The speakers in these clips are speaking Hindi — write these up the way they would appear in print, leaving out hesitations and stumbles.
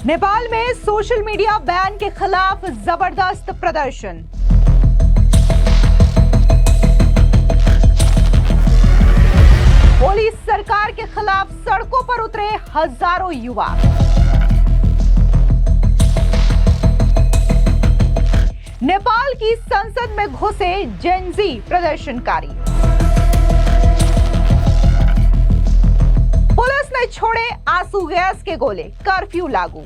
नेपाल में सोशल मीडिया बैन के खिलाफ जबरदस्त प्रदर्शन। पुलिस सरकार के खिलाफ सड़कों पर उतरे हजारों युवा। नेपाल की संसद में घुसे जेनजी प्रदर्शनकारी। पुलिस ने छोड़े आंसू गैस के गोले, कर्फ्यू लागू।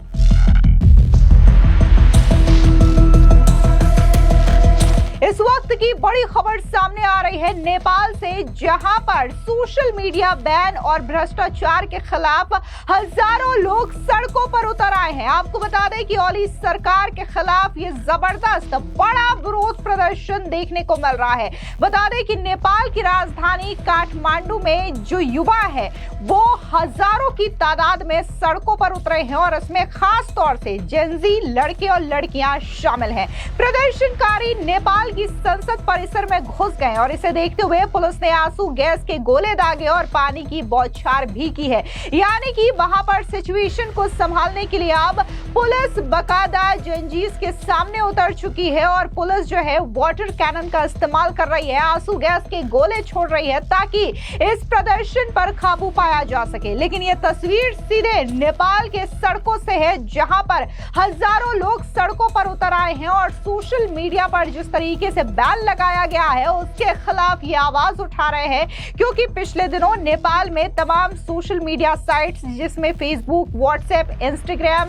इस वक्त की बड़ी खबर सामने आ रही है नेपाल से, जहां पर सोशल मीडिया बैन और भ्रष्टाचार के खिलाफ हजारों लोग सड़कों पर उतर आए हैं। आपको बता दें कि ओली सरकार के खिलाफ ये जबरदस्त बड़ा विरोध प्रदर्शन देखने को मिल रहा है। बता दें कि नेपाल की राजधानी काठमांडू में जो युवा है वो हजारों की तादाद में सड़कों पर उतरे हैं और इसमें खास तौर से जेनजी लड़के और लड़कियां शामिल हैं। प्रदर्शनकारी नेपाल की संसद परिसर में घुस गए और इसे देखते हुए पुलिस ने आंसू गैस के गोले दागे और पानी की बौछार भी की है। यानी कि वहां पर सिचुएशन को संभालने के लिए अब पुलिस बकायदा जेनजीज के सामने उतर चुकी है और पुलिस जो है वाटर कैनन का इस्तेमाल कर रही है, आंसू गैस के गोले छोड़ रही है ताकि इस प्रदर्शन पर काबू पाया जा सके। लेकिन यह तस्वीर सीधे नेपाल के सड़कों से है, जहां पर हजारों लोग सड़कों पर उतर आए हैं और सोशल मीडिया पर जिस तरीके से बैन लगाया गया है उसके खिलाफ ये आवाज उठा रहे हैं, क्योंकि पिछले दिनों नेपाल में तमाम सोशल मीडिया साइट्स जिसमें Facebook, WhatsApp, Instagram,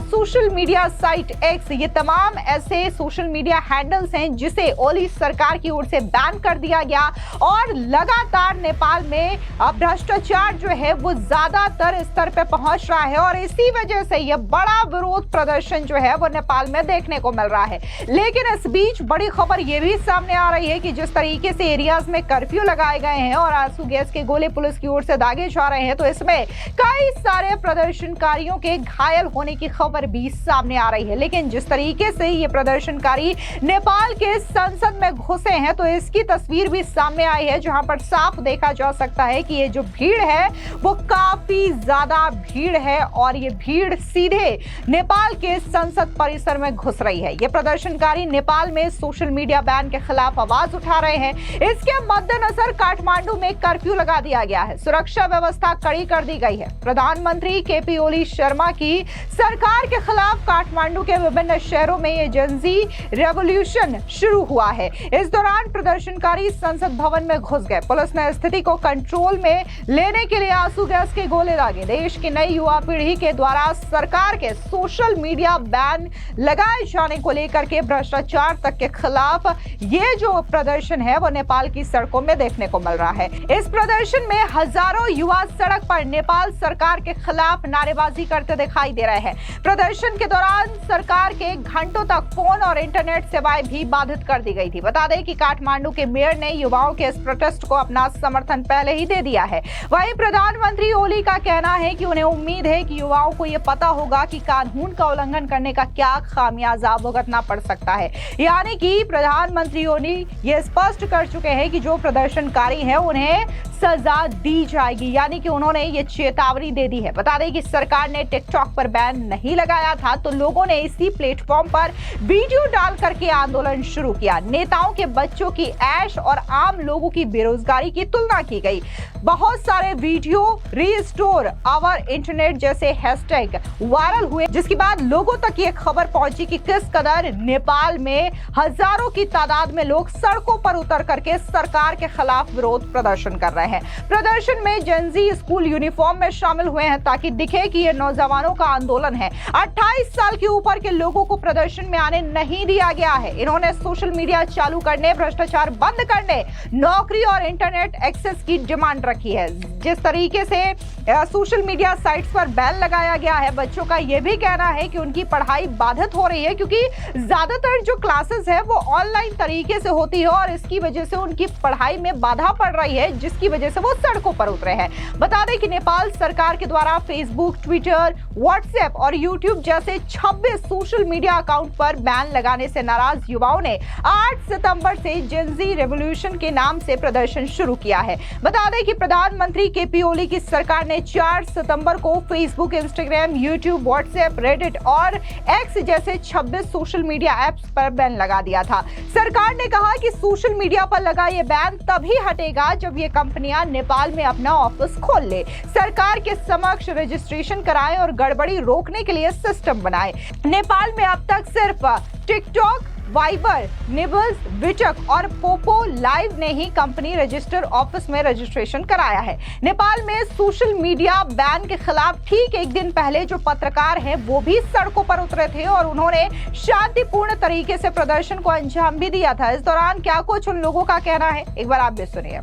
social media site x, ये तमाम ऐसे सोशल मीडिया हैंडल्स हैं जिसे ओली सरकार की ओर से बैन कर दिया गया और लगातार नेपाल में भ्रष्टाचार जो है वो ज्यादातर स्तर पे पहुंच रहा है और इसी वजह से यह बड़ा विरोध प्रदर्शन जो है वो नेपाल में देखने को मिल रहा है। लेकिन इस बीच बड़ी खबर यह भी सामने आ रही है कि जिस तरीके से एरियाज में कर्फ्यू लगाए गए हैं और आंसू गैस के गोले पुलिस की ओर से दागे जा रहे हैं, तो इसमें कई सारे प्रदर्शनकारियों के घायल होने की खबर भी सामने आ रही है। लेकिन जिस तरीके से ये प्रदर्शनकारी नेपाल के संसद में घुसे हैं तो इसकी तस्वीर भी सामने आई है, जहां पर साफ देखा जा सकता है कि ये जो भीड़ है वो काफी ज्यादा भीड़ है और ये भीड़ सीधे नेपाल के संसद परिसर में घुस रही है। ये प्रदर्शनकारी नेपाल में सोशल मीडिया बैन के खिलाफ आवाज उठा रहे हैं। इसके मद्देनजर काठमांडू में कर्फ्यू लगा दिया गया है, सुरक्षा व्यवस्था कड़ी कर दी गई है। प्रधानमंत्री केपी ओली शर्मा की सरकार के खिलाफ काठमांडू के विभिन्न शहरों में ये जेनजी रेवोल्यूशन शुरू हुआ है। इस दौरान प्रदर्शनकारी संसद भवन में घुस गए। पुलिस ने स्थिति को कंट्रोल में लेने के लिए आंसू गैस के गोले दागे। देश की नई युवा पीढ़ी के द्वारा सरकार के सोशल मीडिया बैन लगाए जाने को लेकर के भ्रष्टाचार तक के खिलाफ ये जो प्रदर्शन है वो नेपाल की सड़कों में देखने को मिल रहा है। इस प्रदर्शन में हजारों युवा सड़क पर नेपाल सरकार के खिलाफ नारेबाजी करते दिखाई दे रहे हैं। प्रदर्शन के दौरान सरकार के घंटों तक फोन और इंटरनेट सेवाएं भी बाधित कर दी गई थी। बता दें कि काठमांडू के मेयर ने युवाओं के इस प्रोटेस्ट को अपना समर्थन पहले ही दे दिया है। वहीं प्रधानमंत्री ओली का कहना है कि उन्हें उम्मीद है कि युवाओं को यह पता होगा कि कानून का उल्लंघन करने का क्या खामियाजा भुगतना पड़ सकता है। यानी कि प्रधानमंत्री ओली ये स्पष्ट कर चुके हैं कि जो प्रदर्शनकारी हैं उन्हें सजा दी जाएगी, यानी कि उन्होंने ये चेतावनी दे दी है। बता दें कि सरकार ने टिकटॉक पर बैन नहीं लगाया था तो लोगों ने इसी प्लेटफॉर्म पर वीडियो डाल करके आंदोलन शुरू किया। नेताओं के बच्चों की ऐश और आम लोगों की बेरोजगारी की तुलना की गई। बहुत सारे वीडियो रीस्टोर आवर इंटरनेट जैसे हैशटैग वायरल हुए, जिसके बाद लोगों तक ये खबर पहुंची कि किस कदर नेपाल में हजारों की तादाद में लोग सड़कों पर उतर करके सरकार के खिलाफ विरोध प्रदर्शन कर रहे हैं। प्रदर्शन में जेनजी स्कूल यूनिफॉर्म में शामिल हुए हैं ताकि दिखे कि ये नौजवानों का आंदोलन है। 28 साल के ऊपर के लोगों को प्रदर्शन में आने नहीं दिया गया है। इन्होंने सोशल मीडिया चालू करने, भ्रष्टाचार बंद करने, नौकरी और इंटरनेट एक्सेस की डिमांड रखी है। जिस तरीके से सोशल मीडिया साइट्स पर बैन लगाया गया है, बच्चों का यह भी कहना है कि उनकी पढ़ाई बाधित हो रही है, क्योंकि ज्यादातर जो क्लासेस है वो ऑनलाइन तरीके से होती है और इसकी वजह से उनकी पढ़ाई में बाधा पड़ रही है, जिसकी वजह से वो सड़कों पर उतरे हैं। बता दें कि नेपाल सरकार के द्वारा फेसबुक, ट्विटर, व्हाट्सएप और यूट्यूब जैसे 26 सोशल मीडिया अकाउंट पर बैन लगाने से नाराज युवाओं ने 8 सितंबर से जेनजी रेवोल्यूशन के नाम से प्रदर्शन शुरू किया है। बता दें कि प्रधानमंत्री केपी ओली की सरकार ने 4 सितंबर को Facebook, Instagram, YouTube, WhatsApp, Reddit और एक्स जैसे 26 सोशल मीडिया ऐप्स पर बैन लगा दिया था। सरकार ने कहा कि सोशल मीडिया पर लगा ये बैन तभी हटेगा जब ये कंपनियां नेपाल में अपना ऑफिस खोल ले, सरकार के समक्ष रजिस्ट्रेशन कराएं और गड़बड़ी रोकने के लिए सिस्टम बनाएं। नेपाल में अब तक सिर्फ टिकटॉक, वाइबर, निबल्स, विचक और पोपो लाइव ने ही कंपनी रजिस्टर ऑफिस में रजिस्ट्रेशन कराया है। नेपाल में सोशल मीडिया बैन के खिलाफ ठीक एक दिन पहले जो पत्रकार हैं वो भी सड़कों पर उतरे थे और उन्होंने शांतिपूर्ण तरीके से प्रदर्शन को अंजाम भी दिया था। इस दौरान क्या कुछ उन लोगों का कहना है, एक बार आप भी सुनिए।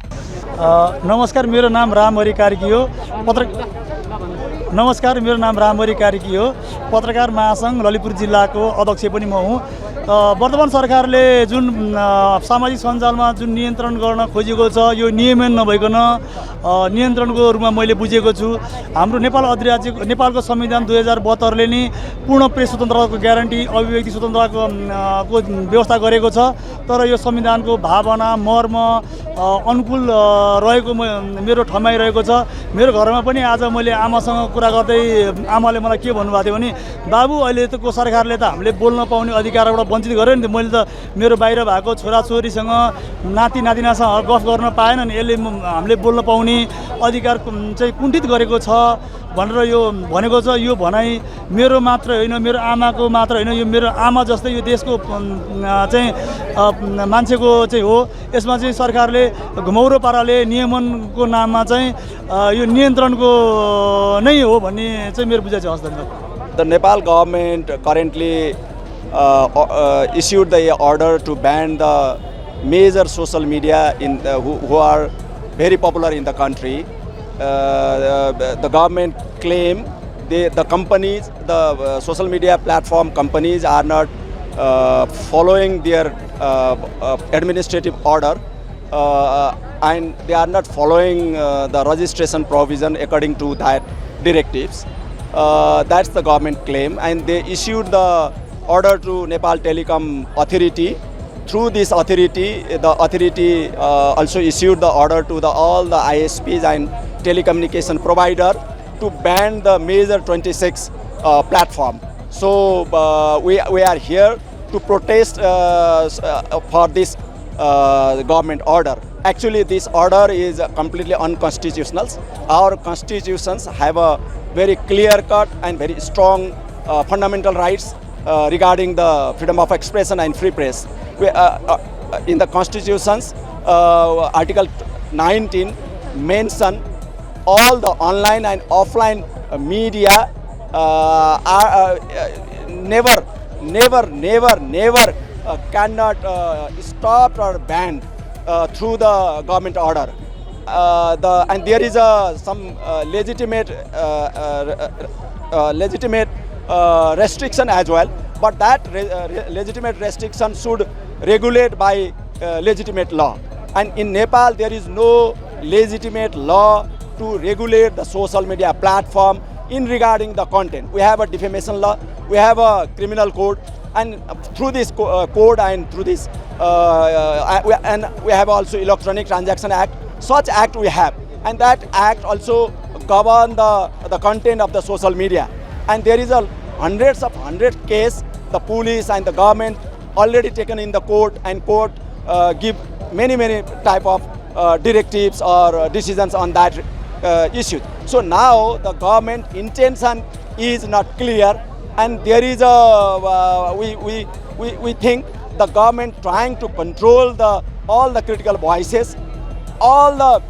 नमस्कार, मेरो नाम रामहरि कार्की हो। नमस्कार, मेरो नाम रामहरि कार्की हो। पत्रकार महासंघ ललितपुर जिल्लाको अध्यक्ष पनि म हुँ। वर्तमान सरकारले जुन सामाजिक सञ्जालमा जुन नियन्त्रण गर्न खोजेको छ यो नियमन नभइकन नियन्त्रणको रूपमा मैले बुझेको छु। हाम्रो नेपाल अधिराज्यको नेपालको संविधान 2072ले नि पूर्ण प्रेस स्वतन्त्रताको ग्यारेन्टी, अभिव्यक्ति स्वतन्त्रताको व्यवस्था गरेको छ। तर यो संविधानको भावना, मर्म अनुकूल रहेको मेरो ठमाइरहेको छ। मेरो घरमा पनि आज मैले आमासँग कुरा गर्दै आमाले मलाई के भन्नुभएको थियो भने, बाबु अहिलेको सरकारले त हामीले बोल्न पाउने अधिकारबाट वञ्चित गर्यो नि त। मैले त मेरो बाहिर भएको छोराछोरीसँग, नाति नातिनासँग गफ गर्न पाएन नि, यसले हामीले बोल्न पाउने अधिकार चाहिँ कुण्ठित गरेको छ भनेर यो भनेको छ। यो भनाइ मेरो मात्र होइन, मेरो आमाको मात्र होइन, यो मेरो आमा जस्तै यो देशको चाहिँ मान्छेको चाहिँ हो। यसमा चाहिँ सरकारले घुमौरो पाराले नियमनको नाममा चाहिँ यो नियन्त्रणको नै हो भन्ने चाहिँ मेरो बुझाइ छ। हस्, धन्यवाद। The Nepal government currently issued the order to ban the major social media who are very popular in the country. The government claim the companies, the social media platform companies are not following their administrative order and they are not following the registration provision according to that directives. That's the government claim, and they issued the order to Nepal Telecom Authority. Through this authority, the authority also issued the order to all the ISPs and telecommunication provider to ban the major 26 platform. So we are here to protest for this government order. Actually, this order is completely unconstitutional. Our constitutions have a very clear-cut and very strong fundamental rights regarding the freedom of expression and free press. In the constitutions, Article 19 mention all the online and offline media are never cannot stopped or banned through the government order. And there is some legitimate restriction as well, but that legitimate restriction should regulate by legitimate law. And in Nepal, there is no legitimate law to regulate the social media platform in regarding the content. We have a defamation law, we have a criminal code, and through this code and through this we have also Electronic Transaction Act. Such act we have, and that act also govern the content of the social media. And there is hundreds case the police and the government already taken in the court, and court give many type of directives or decisions on that issue. So now the government intention is not clear, and there is we think the government trying to control all the critical voices, all the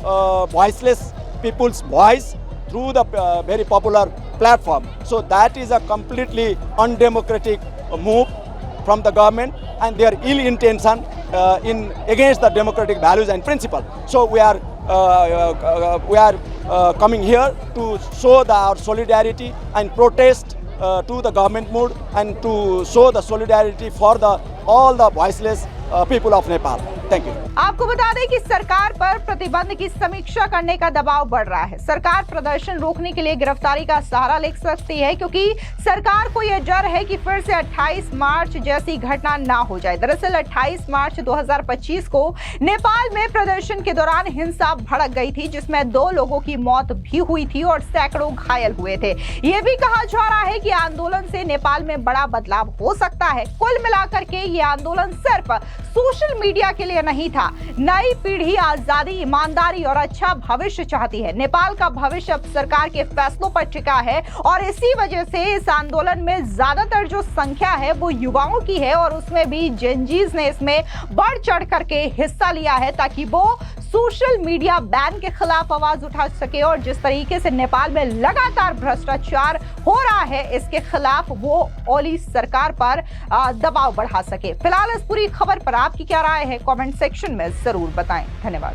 voiceless people's voice through the very popular platform. So that is a completely undemocratic move from the government, and their ill intention in against the democratic values and principle. So we are coming here to show our solidarity and protest to the government mood, and to show the solidarity for all the voiceless people of Nepal. Thank you. आपको बता दें कि सरकार पर प्रतिबंध की समीक्षा करने का दबाव बढ़ रहा है। सरकार प्रदर्शन रोकने के लिए गिरफ्तारी का सहारा ले सकती है, क्योंकि सरकार को यह डर है कि फिर से 28 मार्च जैसी घटना ना हो जाए। दरअसल 28 मार्च 2025 को नेपाल में प्रदर्शन के दौरान हिंसा भड़क गई थी, जिसमें 2 लोगों की मौत भी हुई थी और सैकड़ों घायल हुए थे। यह भी कहा जा रहा है कि आंदोलन से नेपाल में बड़ा बदलाव हो सकता है। कुल मिलाकर के ये आंदोलन सिर्फ सोशल मीडिया के लिए नहीं था। नई पीढ़ी आजादी, ईमानदारी और अच्छा भविष्य चाहती है। नेपाल का भविष्य अब सरकार के फैसलों पर टिका है और इसी वजह से इस आंदोलन में ज्यादातर जो संख्या है वो युवाओं की है और उसमें भी जेनजीज ने इसमें बढ़ चढ़ करके हिस्सा लिया है, ताकि वो सोशल मीडिया बैन के खिलाफ आवाज उठा सके और जिस तरीके से नेपाल में लगातार भ्रष्टाचार हो रहा है इसके खिलाफ वो ओली सरकार पर दबाव बढ़ा सके। फिलहाल इस पूरी खबर पर आपकी क्या राय है, कमेंट सेक्शन में जरूर बताएं। धन्यवाद।